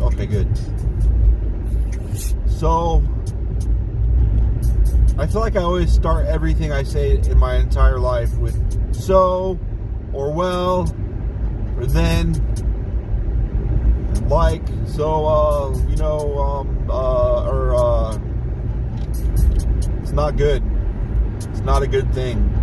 Okay, good. So, I feel like I always start everything I say in my entire life with so, or well, or then, like, so, it's not good. It's not a good thing.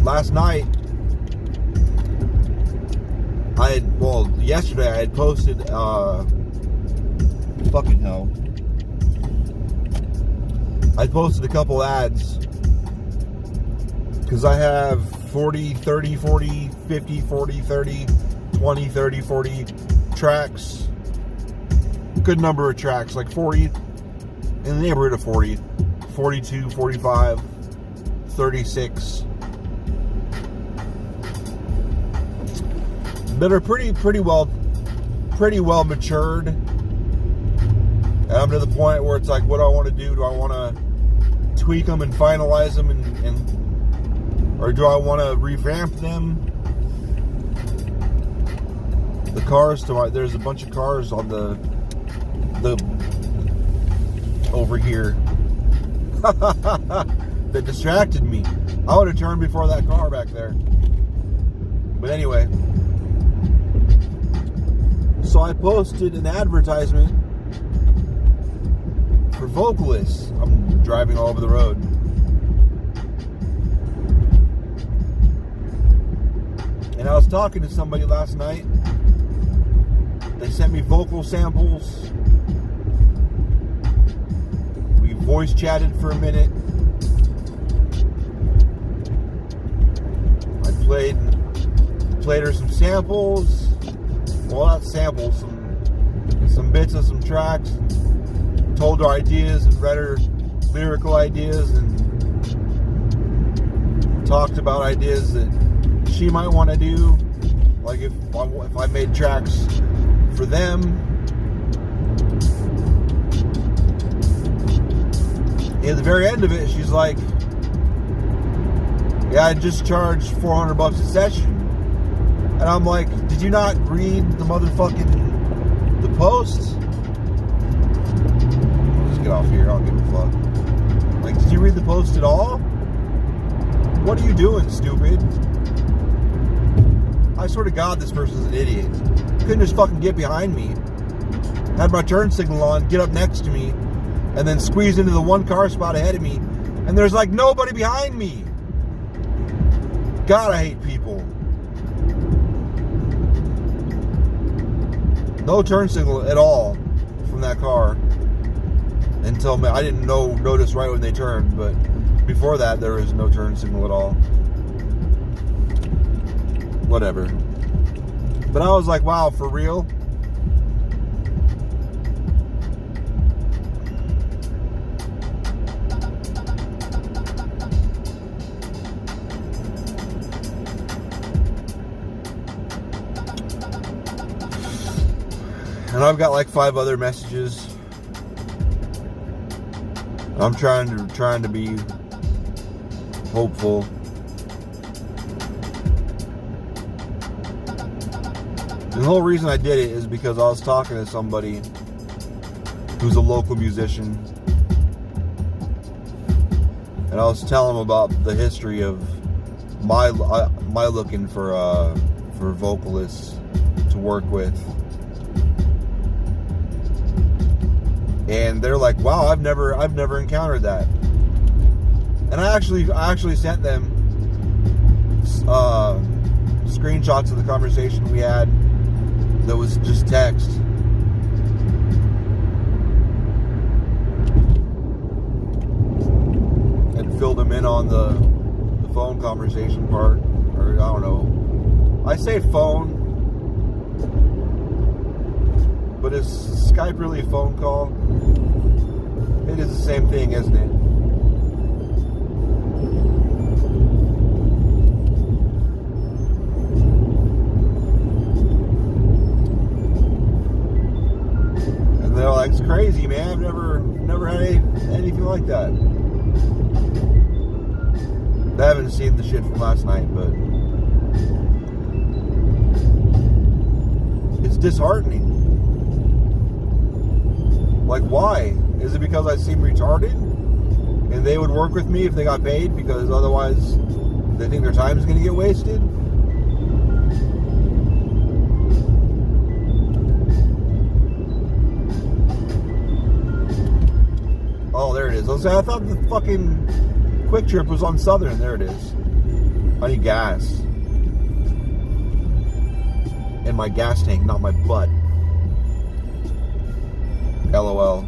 Last night, yesterday I had posted, fucking hell. I posted a couple ads because I have 40, 30, 40, 50, 40, 30, 20, 30, 40 tracks. Good number of tracks, like 40, in the neighborhood of 40, 42, 45, 36. That are pretty well matured, and I'm to the point where it's like, what do I want to do? Do I want to tweak them and finalize them, or do I want to revamp them? The cars there's a bunch of cars on the over here that distracted me. I would have turned before that car back there. But anyway. So I posted an advertisement for vocalists. I'm driving all over the road. And I was talking to somebody last night. They sent me vocal samples. We voice chatted for a minute. I played her some samples. Well, not samples, some bits of some tracks, told her ideas and read her lyrical ideas and talked about ideas that she might want to do, like if I made tracks for them. At the very end of it, she's like, yeah, I just charged $400 a session. And I'm like, did you not read the post? I'll just get off here. I'll give a fuck. Like, did you read the post at all? What are you doing, stupid? I swear to God, this person's an idiot. Couldn't just fucking get behind me. Had my turn signal on, get up next to me, and then squeeze into the one car spot ahead of me. And there's like nobody behind me. God, I hate people. No turn signal at all from that car until I didn't notice right when they turned, but before that there was no turn signal at all. Whatever. But I was like, wow, for real? And I've got like 5 other messages. I'm trying to be hopeful. And the whole reason I did it is because I was talking to somebody who's a local musician, and I was telling him about the history of my looking for vocalists to work with. And they're like, wow, I've never encountered that. And I actually sent them screenshots of the conversation we had that was just text. And filled them in on the phone conversation part. Or I don't know. I say phone, but is Skype really a phone call? It is the same thing, isn't it? And they're like, it's crazy, man. I've never had anything like that. I haven't seen the shit from last night, but it's disheartening. Like, why? Is it because I seem retarded? And they would work with me if they got paid, because otherwise they think their time is going to get wasted? Oh, there it is. I thought the fucking Quick Trip was on Southern. There it is. I need gas. In my gas tank, not my butt. LOL.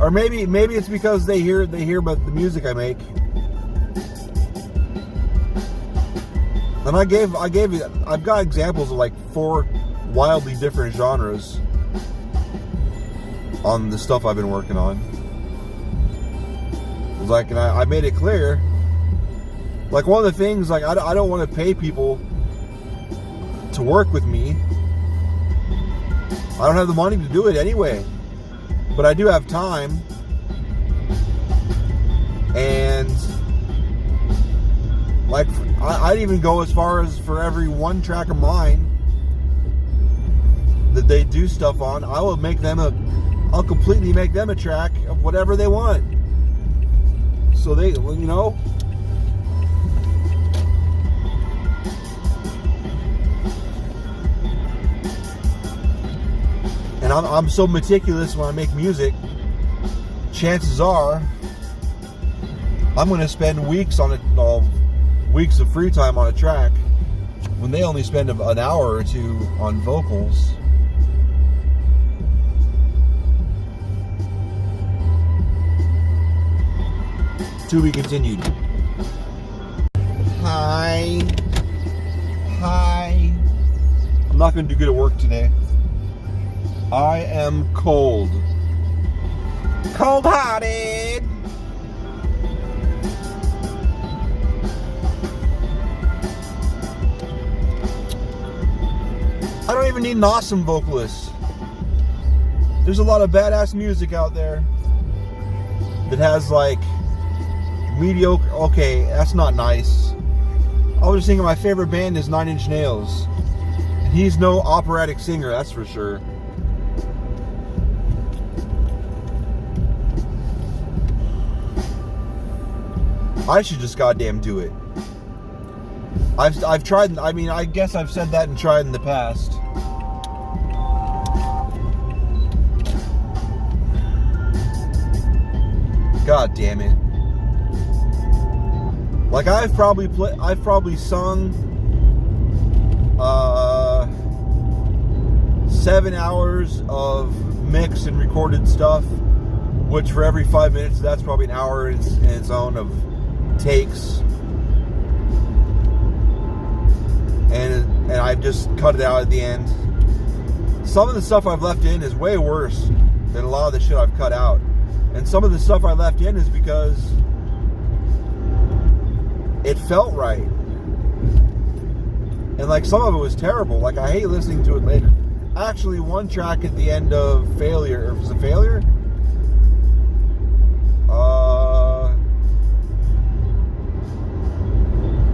Or maybe it's because they hear about the music I make. And I've got examples of like 4 wildly different genres on the stuff I've been working on. It's like, and I made it clear. Like, one of the things, like, I don't want to pay people to work with me. I don't have the money to do it anyway. But I do have time. And, like, I'd even go as far as for every 1 track of mine that they do stuff on, I'll completely make them a track of whatever they want. So they, you know. And I'm so meticulous when I make music. Chances are, I'm going to spend weeks on it, weeks of free time on a track, when they only spend an hour or 2 on vocals. To be continued. Hi. I'm not going to do good at work today. I am cold. Cold-hearted. I don't even need an awesome vocalist. There's a lot of badass music out there that has like mediocre. Okay, that's not nice. I was just thinking my favorite band is 9 Inch Nails. And he's no operatic singer, that's for sure. I should just goddamn do it. I've tried, I mean, I guess I've said that and tried in the past. God damn it. Like, I've probably sung 7 hours of mixed and recorded stuff, which for every 5 minutes, that's probably an hour in its own of takes. And I've just cut it out at the end. Some of the stuff I've left in is way worse than a lot of the shit I've cut out. And some of the stuff I left in is because it felt right. And like, some of it was terrible. Like, I hate listening to it later. Actually, one track at the end of Failure, or was it Failure?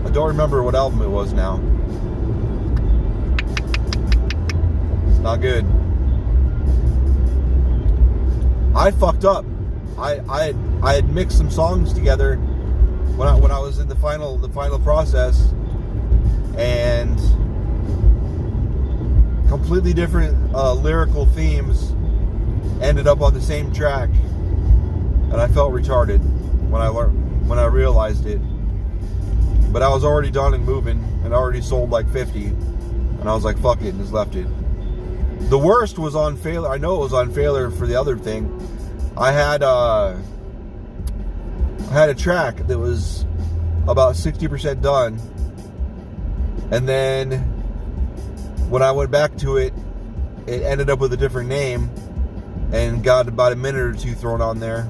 I don't remember what album it was now. It's not good. I fucked up. I had mixed some songs together when I was in the final process, and completely different lyrical themes ended up on the same track, and I felt retarded when I realized it. But I was already done and moving, and I already sold like 50, and I was like, fuck it, and just left it. The worst was on Failure. I know it was on Failure for the other thing. I had a track that was about 60% done, and then when I went back to it, it ended up with a different name and got about a minute or 2 thrown on there.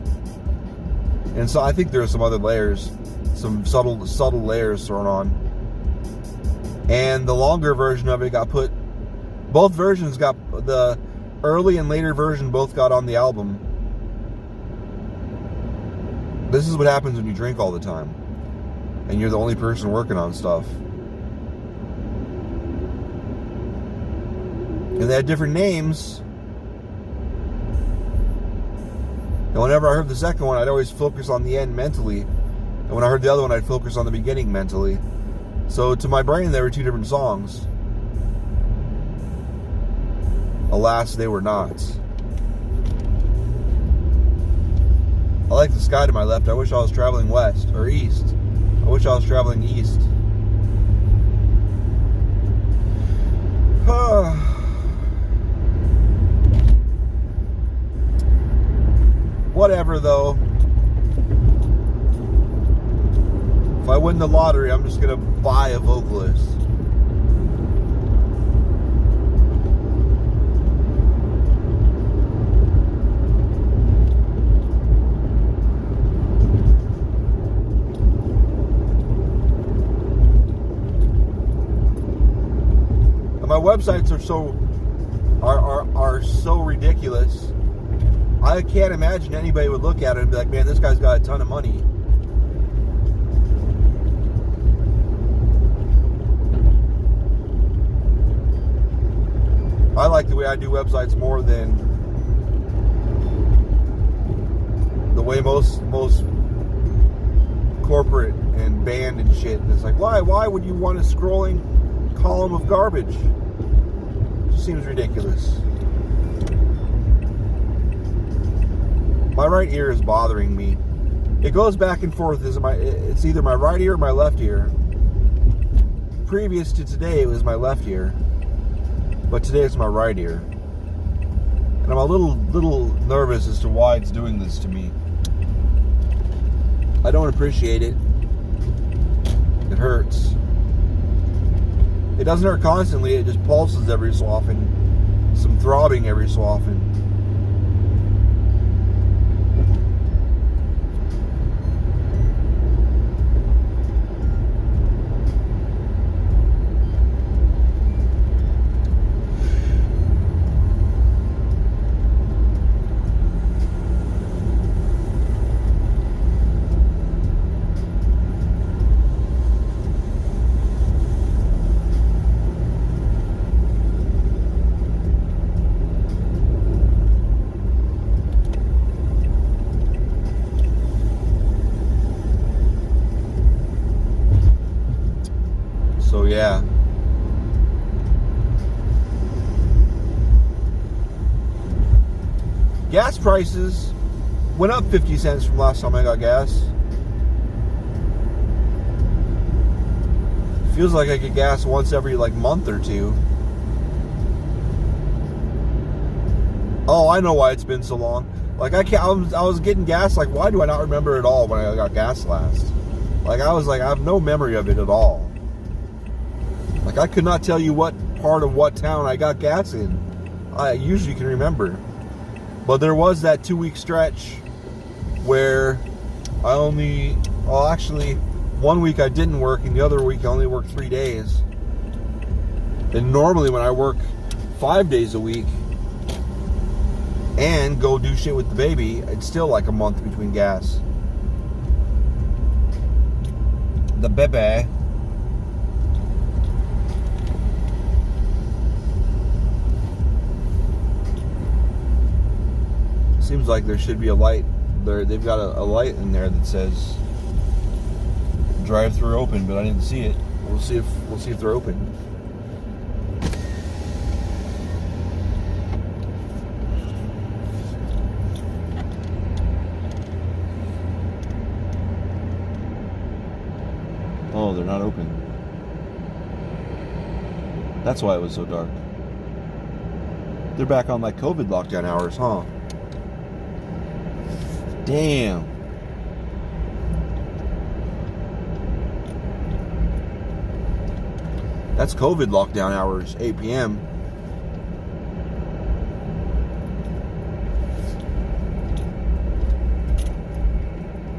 And so I think there are some other layers, some subtle layers thrown on. And the longer version of it got put, both versions got, the early and later version both got on the album. This is what happens when you drink all the time and you're the only person working on stuff. And they had different names. And whenever I heard the second one, I'd always focus on the end mentally. And when I heard the other one, I'd focus on the beginning mentally. So to my brain, they were two different songs. Alas, they were not. I like the sky to my left. I wish I was traveling west or east. I wish I was traveling east. Whatever, though. If I win the lottery, I'm just gonna buy a vocalist. And my websites are so ridiculous. I can't imagine anybody would look at it and be like, man, this guy's got a ton of money. I like the way I do websites more than the way most corporate and band and shit. It's like, why would you want a scrolling column of garbage? It just seems ridiculous. My right ear is bothering me. It goes back and forth. It's either my right ear or my left ear. Previous to today, it was my left ear. But today it's my right ear. And I'm a little nervous as to why it's doing this to me. I don't appreciate it. It hurts. It doesn't hurt constantly, it just pulses every so often. Some throbbing every so often. So yeah. Gas prices went up 50 cents from last time I got gas. Feels like I get gas once every month or two. Oh, I know why it's been so long. I was getting gas, why do I not remember it all when I got gas last? I have no memory of it at all. I could not tell you what part of what town I got gas in. I usually can remember. But there was that 2-week stretch where actually, 1 week I didn't work and the other week I only worked 3 days. And normally when I work 5 days a week and go do shit with the baby, it's still a month between gas. The baby. Seems like there should be a light there. They've got a light in there that says drive-through open, but I didn't see it. We'll see if they're open. Oh, they're not open. That's why it was so dark. They're back on COVID lockdown hours, huh? Damn. That's COVID lockdown hours, 8 p.m.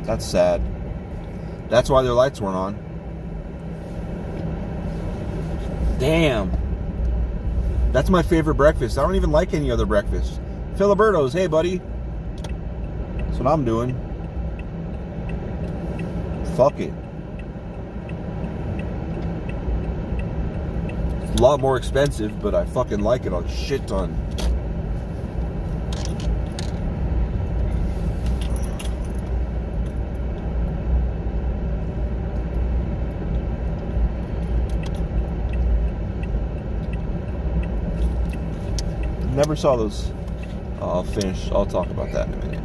That's sad. That's why their lights weren't on. Damn. That's my favorite breakfast. I don't even like any other breakfast. Filiberto's, hey buddy. That's what I'm doing. Fuck it. It's a lot more expensive, but I fucking like it a shit ton. Never saw those. I'll finish. I'll talk about that in a minute.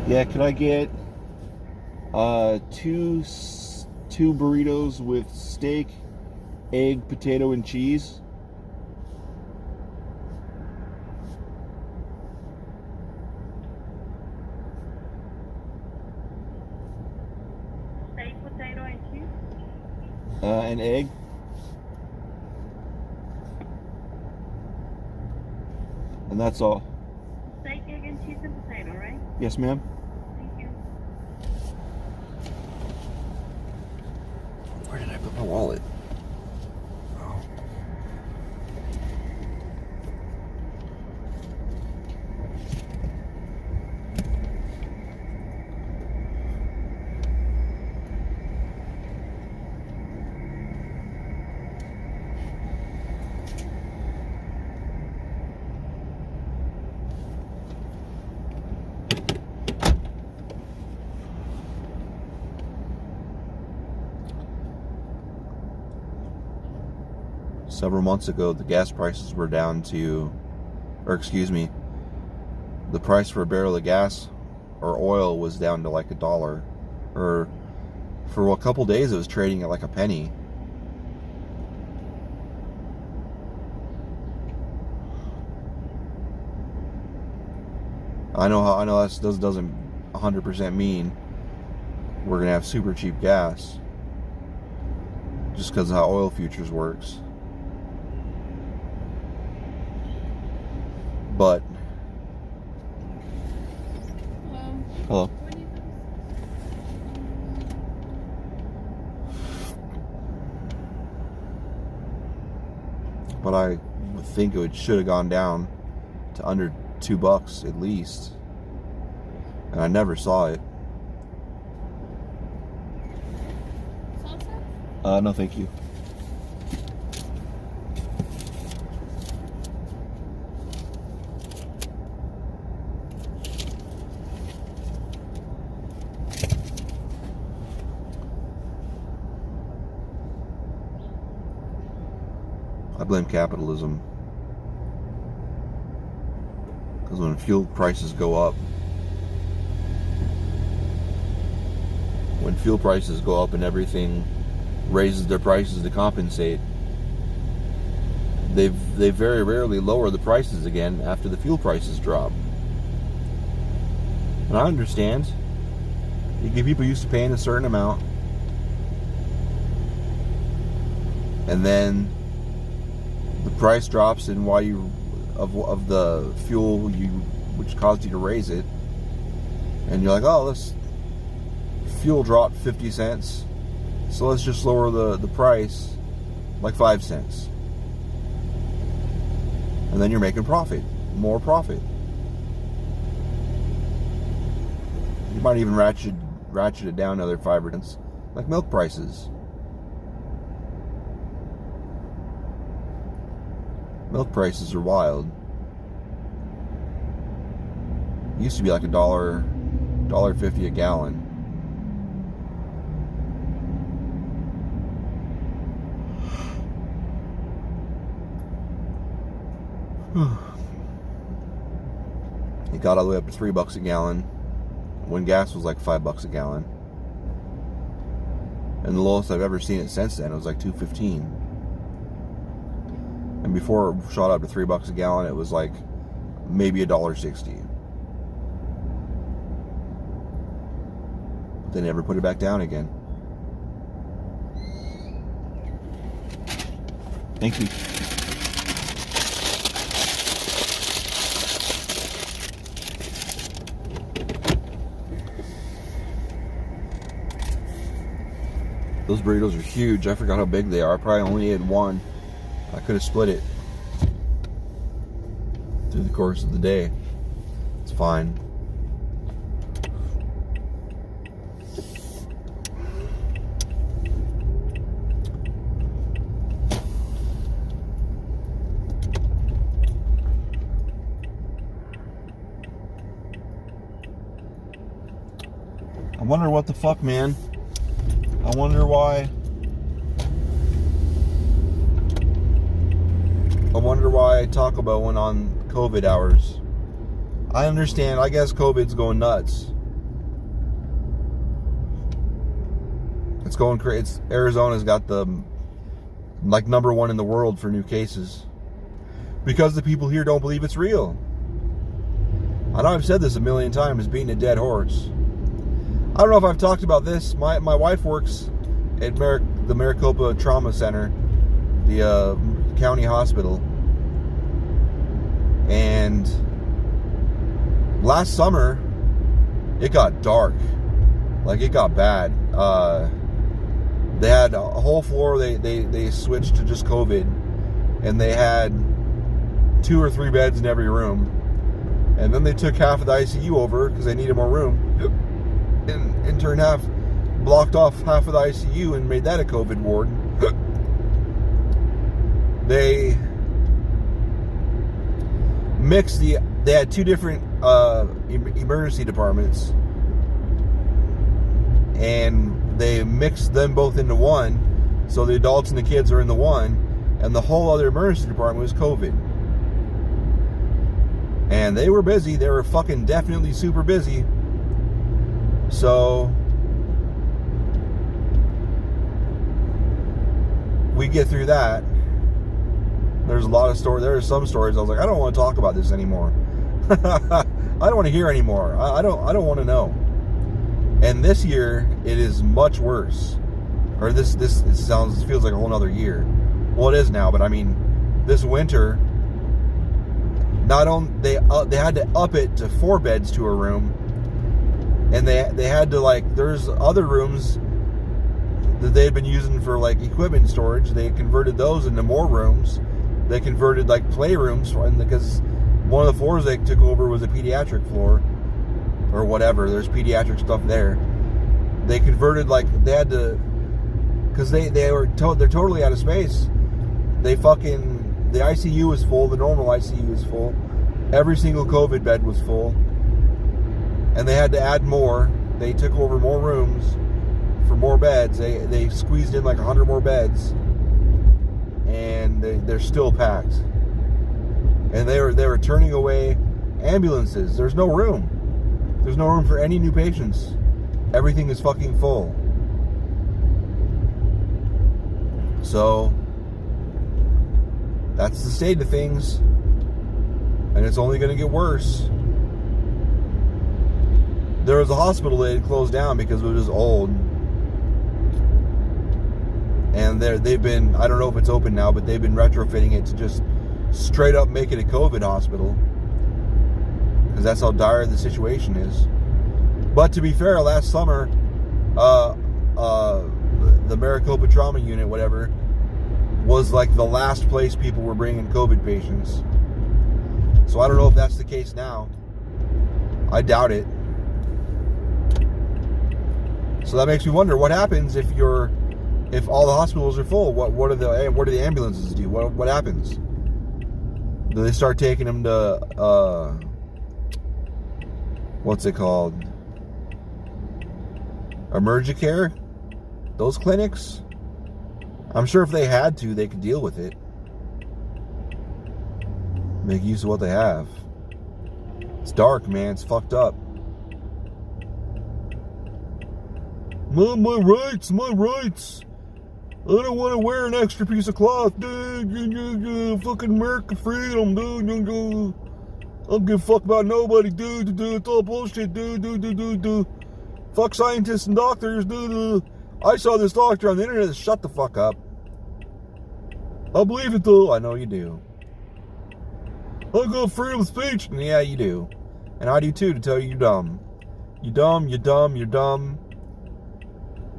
Yeah, can I get two burritos with steak, egg, potato, and cheese? Steak, potato, and cheese? An egg. And that's all. Steak, egg, and cheese and potato, right? Yes, ma'am. Thank you. Where did I put my wallet? Oh. Several months ago, the gas prices were down to, or excuse me, the price for a barrel of gas or oil was down to like $1. Or for a couple days, it was trading at like a penny. I know that doesn't 100% mean we're gonna have super cheap gas, just because of how oil futures works. But hello. But I would think it should have gone down to under $2 at least, and I never saw it. Salsa? No, thank you. I blame capitalism. Because when fuel prices go up, and everything raises their prices to compensate, they very rarely lower the prices again after the fuel prices drop. And I understand. You get people used to paying a certain amount, and then the price drops, and why you of the fuel which caused you to raise it, and you're like, oh, this fuel dropped 50 cents, so let's just lower the price like 5 cents, and then you're making more profit. You might even ratchet it down another 5 cents, like milk prices. Milk prices are wild. It used to be like $1.50 a gallon. It got all the way up to $3 a gallon when gas was like $5 a gallon. And the lowest I've ever seen it since then, it was like $2.15. And before it shot up to $3 a gallon, it was like maybe $1.60. But they never put it back down again. Thank you. Those burritos are huge. I forgot how big they are. I probably only ate one. I could have split it. through the course of the day. It's fine. I wonder what the fuck, man. I wonder why. I wonder why Taco Bell went on COVID hours. I understand. I guess COVID's going nuts. It's going crazy. Arizona's got the number one in the world for new cases because the people here don't believe it's real. I know I've said this a million times, beating a dead horse. I don't know if I've talked about this. My wife works at the Maricopa Trauma Center, the county hospital. And last summer, it got dark. Like, it got bad. They had a whole floor, they switched to just COVID. And they had 2 or 3 beds in every room. And then they took half of the ICU over because they needed more room. And turned blocked off half of the ICU and made that a COVID ward. They mixed they had 2 different emergency departments, and they mixed them both into one, so the adults and the kids are in the one, and the whole other emergency department was COVID. And they were busy. They were fucking definitely super busy. So we get through that. There's a lot of stories. There are some stories I was like, I don't want to talk about this anymore. I don't want to hear anymore. I don't want to know. And this year it is much worse. Or this feels like a whole nother year. Well, it is now, but I mean, this winter, not only they had to up it to 4 beds to a room. And they had to, there's other rooms that they had been using for, equipment storage. They converted those into more rooms. They converted, playrooms, because one of the floors they took over was a pediatric floor. Or whatever. There's pediatric stuff there. They converted, they had to... Because they're totally out of space. The ICU was full. The normal ICU was full. Every single COVID bed was full. And they had to add more. They took over more rooms for more beds. They squeezed in 100 more beds, and they're still packed. And they were turning away ambulances. There's no room. There's no room for any new patients. Everything is fucking full. So that's the state of things, and it's only going to get worse. There was a hospital that had closed down because it was old. And they've been, I don't know if it's open now, but they've been retrofitting it to just straight up make it a COVID hospital. Because that's how dire the situation is. But to be fair, last summer, the Maricopa Trauma Unit, whatever, was the last place people were bringing COVID patients. So I don't know if that's the case now. I doubt it. So that makes me wonder what happens if all the hospitals are full. What do the ambulances do? What happens? Do they start taking them to what's it called? Emergicare? Those clinics? I'm sure if they had to, they could deal with it. Make use of what they have. It's dark, man. It's fucked up. My rights. I don't want to wear an extra piece of cloth, dude. Fucking American freedom, dude. I don't give a fuck about nobody, dude. It's all bullshit, dude. Fuck scientists and doctors, dude. I saw this doctor on the internet. Shut the fuck up. I believe it, though. I know you do. I got freedom of speech. Yeah, you do. And I do, too, to tell you you're dumb. You're dumb.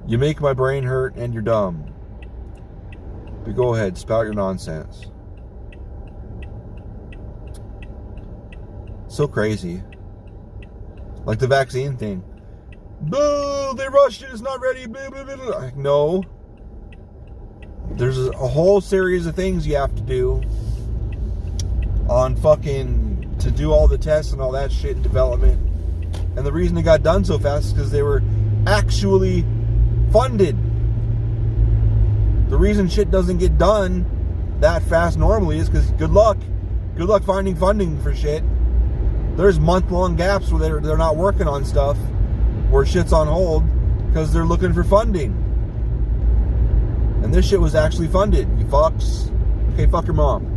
You make my brain hurt, and you're dumb. But go ahead, spout your nonsense. So crazy. Like the vaccine thing. Boo! They rushed it. It's not ready. Blah, blah, blah, blah. Like, no. There's a whole series of things you have to do on fucking to do all the tests and all that shit in development. And the reason they got done so fast is because they were actually funded. The reason shit doesn't get done that fast normally is because good luck finding funding for shit. There's month-long gaps where they're not working on stuff, where shit's on hold because they're looking for funding. And this shit was actually funded, you fucks. Okay, fuck your mom.